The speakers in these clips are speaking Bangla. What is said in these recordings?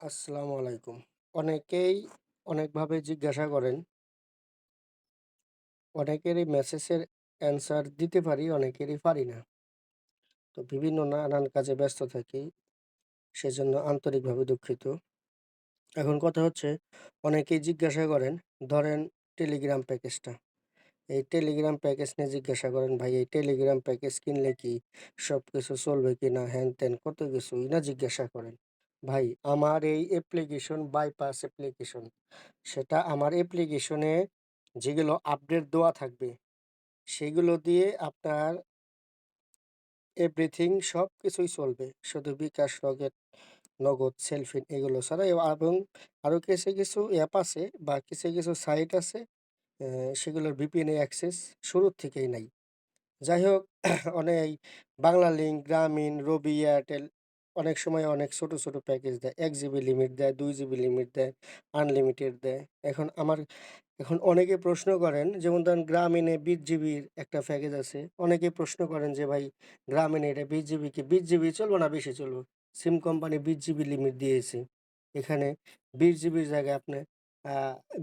আসসালামু আলাইকুম। অনেকেই অনেকভাবে জিজ্ঞাসা করেন। অনেকেরই মেসেজের অ্যান্সার দিতে পারি, অনেকেরই পারি না। তো বিভিন্ন নানান কাজে ব্যস্ত থাকি। সেজন্য আন্তরিকভাবে দুঃখিত। এখন কথা হচ্ছে, অনেকেই জিজ্ঞাসা করেন, ধরেন টেলিগ্রাম প্যাকেজটা। এই টেলিগ্রাম প্যাকেজ নিয়ে জিজ্ঞাসা করেন, ভাই এই টেলিগ্রাম প্যাকেজ কিনলে কি সবকিছু চলবে কিনা, হ্যান-ত্যান কত কিছুই না জিজ্ঞাসা করেন। ভাই আমার এই অ্যাপ্লিকেশন বাইপাস অ্যাপ্লিকেশন। সেটা আমার অ্যাপ্লিকেশনে যেগুলো আপডেট দেওয়া থাকবে, সেগুলো দিয়ে আপনার এভরিথিং সবকিছুই চলবে। শুধু বিকাশ, রকেট, নগদ, সেলফিন এগুলো ছাড়া এবং আরও কিছু অ্যাপ আছে বা কিছু সাইট আছে, সেগুলোর VPN অ্যাক্সেস শুরুর থেকেই নাই। যাই হোক, অনেক বাংলালিংক, গ্রামীণ, রবি, এয়ারটেল অনেক সময় অনেক ছোট প্যাকেজ দেয়। 1 জিবি লিমিট দেয়, 2 জিবি লিমিট দেয়, আনলিমিটেড দেয়। এখন অনেকে প্রশ্ন করেন, যেমন ধরেন গ্রামীণে 20 জিবির একটা প্যাকেজ আছে। অনেকে প্রশ্ন করেন যে ভাই গ্রামীণে এটা 20 জিবি কি 20 জিবি চলবে না বেশি চলবে? সিম কোম্পানি 20 জিবি লিমিট দিয়েছে। এখানে 20 জিবির জায়গায় আপনি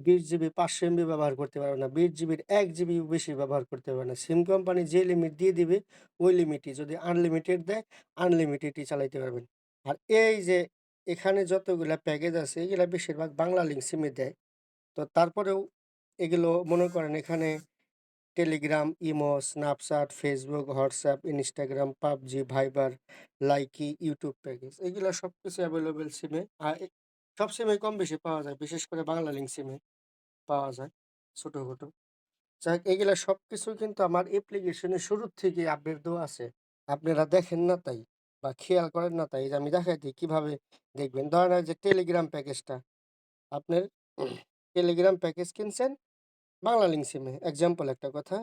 20 জিবি 500 এমবি ব্যবহার করতে পারবেন না। 20 জিবির 1 জিবি বেশি ব্যবহার করতে পারবেন না। সিম কোম্পানি যে লিমিট দিয়ে দিবে ওই লিমিটই, যদি আনলিমিটেড দেয় আনলিমিটেডই চালাইতে পারবেন। আর এই যে এখানে যতগুলা প্যাকেজ আছে এগুলা বেশিরভাগ বাংলালিংক সিমে দেয়। তো তারপরেও এগুলো মনে করেন এখানে Telegram, Imo, Snapchat, Facebook, WhatsApp, Instagram, PUBG, Viber, Likee, YouTube package এগুলো সবকিছু অ্যাভেলেবেল সিমে। আর সব সিমে কম বেশি পাওয়া যায়, বিশেষ করে বাংলালিংক সিমে পাওয়া যায় ছোটো। যাক, এগুলা সবকিছু কিন্তু আমার অ্যাপ্লিকেশনের শুরুর থেকে আপডেট দেওয়া আছে। আপনারা দেখেন না তাই, বা খেয়াল করেন না তাই। যে আমি দেখাই দিই কিভাবে দেখবেন। ধরেন এই যে টেলিগ্রাম প্যাকেজটা, আপনার টেলিগ্রাম প্যাকেজ কিনছেন বাংলালিংক সিমে, এক্সাম্পল একটা কথা,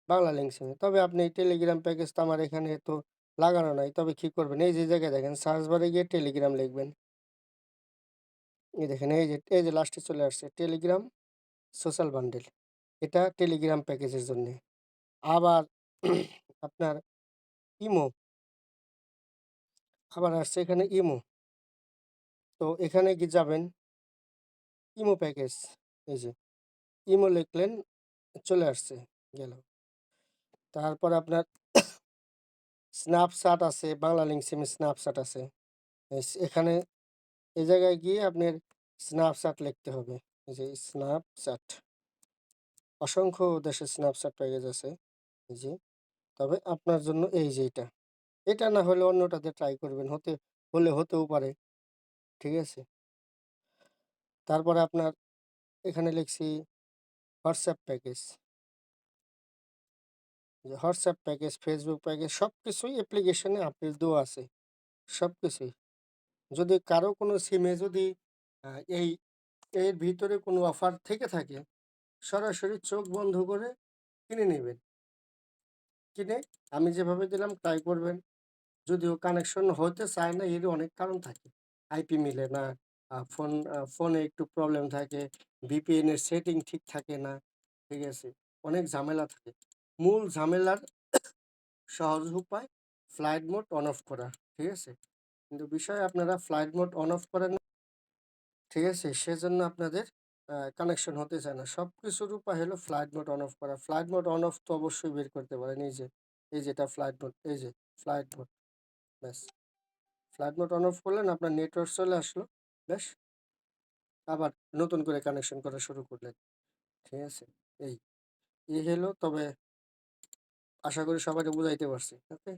বাংলালিংক সিমে। তবে আপনি এই টেলিগ্রাম প্যাকেজ তো আমার এখানে তো লাগানো নাই। তবে কি করবেন, এই যে জায়গায় দেখেন সার্চ বারে গিয়ে টেলিগ্রাম লিখবেন। এই দেখেন, এই যে লাস্টে চলে আসছে টেলিগ্রাম সোশ্যাল বান্ডেল। এটা টেলিগ্রাম প্যাকেজের জন্য। আবার আপনার ইমো, আবার আসছে এখানে ইমো। তো এখানে কি যাবেন, ইমো প্যাকেজ, এই যে ইমো লিখলেন, চলে আসছে, গেল। তারপর আপনার স্ন্যাপচ্যাট আছে, বাংলালিংক সিমে স্ন্যাপচ্যাট আছে। এখানে এই জায়গায় গিয়ে আপনার স্ন্যাপচ্যাট লিখতে হবে। এই যে স্ন্যাপচ্যাট, অসংখ্য দেশের স্ন্যাপচ্যাট প্যাকেজ আছে। এই যে, তবে আপনার জন্য এই যে এটা না হলে অন্যটাতে ট্রাই করবেন, হতেও পারে। ঠিক আছে। তারপরে আপনার এখানে লিখছি হোয়াটসঅ্যাপ প্যাকেজ। যে হোয়াটসঅ্যাপ প্যাকেজ, ফেসবুক প্যাকেজ সবকিছুই অ্যাপ্লিকেশনে আপডেট দেওয়া আছে, সবকিছুই। যদি কারো কোনো সিমে যদি এই এর ভিতরে কোনো অফার থেকে থাকে, সরাসরি চোখ বন্ধ করে কিনে নেবেন। কিনে আমি যেভাবে দিলাম ট্রাই করবেন। যদিও কানেকশন হতে চায় না, এর অনেক কারণ থাকে। আইপি মিলে না, ফোনে একটু প্রবলেম থাকে, VPN এর সেটিং ঠিক থাকে না। ঠিক আছে, অনেক ঝামেলা থাকে। মূল ঝামেলার সহজ উপায় ফ্লাইট মোড অন অফ করা। ঠিক আছে, কিন্তু বিষয় আপনারা ফ্লাইট মোড অন অফ করেন না। ঠিক আছে, সেজন্য আপনাদের কানেকশন হতে চায় না। সব কিছুর উপায় হলো ফ্লাইট মোড অন অফ করা। ফ্লাইট মোড অন অফ তো অবশ্যই বের করতে পারেন। এই যেটা ফ্লাইট মোড, এই যে ফ্লাইট মোড, ব্যাস। ফ্লাইট মোড অন অফ করলেন, আপনার নেটওয়ার্ক চলে আসলো, ব্যাস। আবার নতুন করে কানেকশন করা শুরু করলেন। ঠিক আছে, এই এই হলো। তবে আশা করি সবাইকে বুঝাইতে পারছি। ওকে।